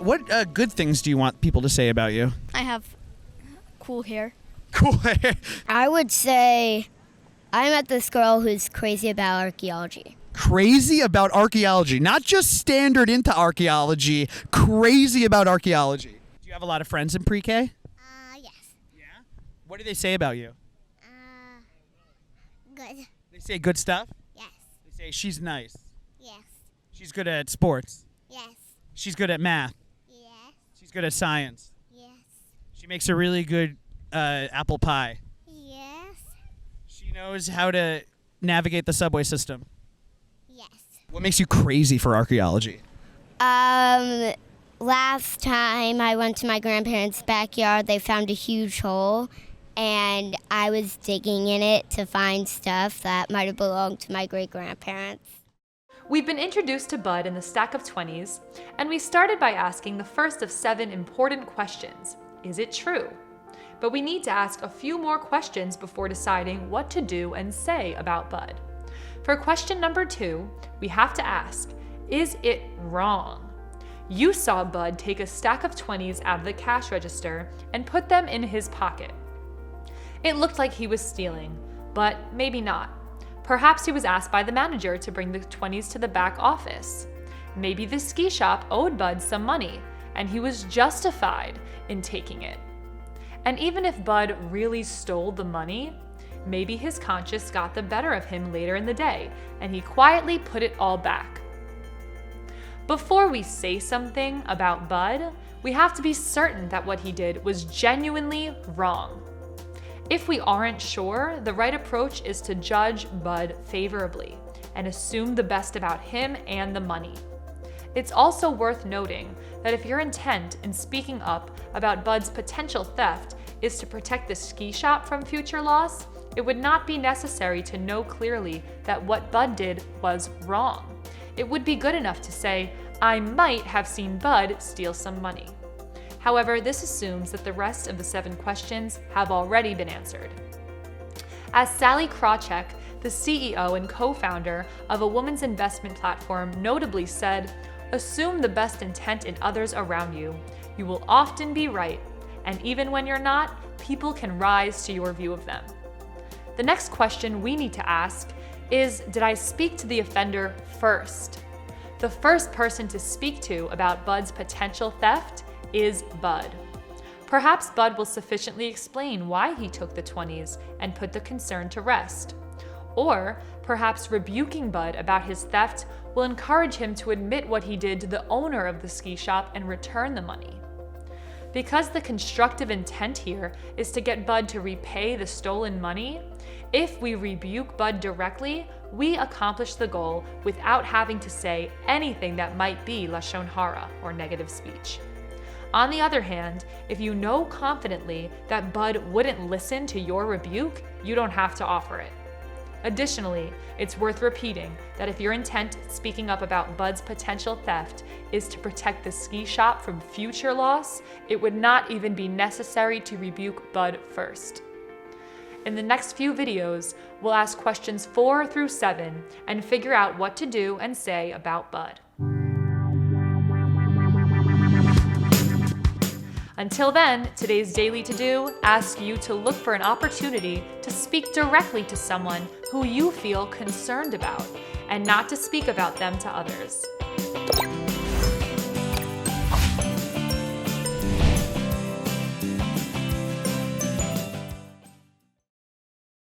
What good things do you want people to say about you? I have cool hair. Cool hair. I would say I met this girl who's crazy about archaeology. Crazy about archaeology, not just standard into archaeology, crazy about archaeology. Do you have a lot of friends in pre-K? Yes. Yeah. What do they say about you? Good. They say good stuff? Yes. They say she's nice. Yes. She's good at sports. Yes. She's good at math. Yes. She's good at science. Yes. She makes a really good apple pie. Yes. She knows how to navigate the subway system. Yes. What makes you crazy for archaeology? Last time I went to my grandparents' backyard, they found a huge hole, and I was digging in it to find stuff that might have belonged to my great-grandparents. We've been introduced to Bud in the Stack of 20s, and we started by asking the first of 7 important questions. Is it true? But we need to ask a few more questions before deciding what to do and say about Bud. For question number 2, we have to ask, is it wrong? You saw Bud take a stack of 20s out of the cash register and put them in his pocket. It looked like he was stealing, but maybe not. Perhaps he was asked by the manager to bring the 20s to the back office. Maybe the ski shop owed Bud some money, and he was justified in taking it. And even if Bud really stole the money, maybe his conscience got the better of him later in the day, and he quietly put it all back. Before we say something about Bud, we have to be certain that what he did was genuinely wrong. If we aren't sure, the right approach is to judge Bud favorably and assume the best about him and the money. It's also worth noting that if your intent in speaking up about Bud's potential theft is to protect the ski shop from future loss, it would not be necessary to know clearly that what Bud did was wrong. It would be good enough to say, I might have seen Bud steal some money. However, this assumes that the rest of the 7 questions have already been answered. As Sally Krawcheck, the CEO and co-founder of a women's investment platform, notably said, assume the best intent in others around you. You will often be right, and even when you're not, people can rise to your view of them. The next question we need to ask is, did I speak to the offender first? The first person to speak to about Bud's potential theft is Bud. Perhaps Bud will sufficiently explain why he took the 20s and put the concern to rest. Or perhaps rebuking Bud about his theft will encourage him to admit what he did to the owner of the ski shop and return the money. Because the constructive intent here is to get Bud to repay the stolen money, if we rebuke Bud directly, we accomplish the goal without having to say anything that might be lashon hara, or negative speech. On the other hand, if you know confidently that Bud wouldn't listen to your rebuke, you don't have to offer it. Additionally, it's worth repeating that if your intent speaking up about Bud's potential theft is to protect the ski shop from future loss, it would not even be necessary to rebuke Bud first. In the next few videos, we'll ask questions 4 through 7 and figure out what to do and say about Bud. Until then, today's Daily To-Do asks you to look for an opportunity to speak directly to someone who you feel concerned about, and not to speak about them to others.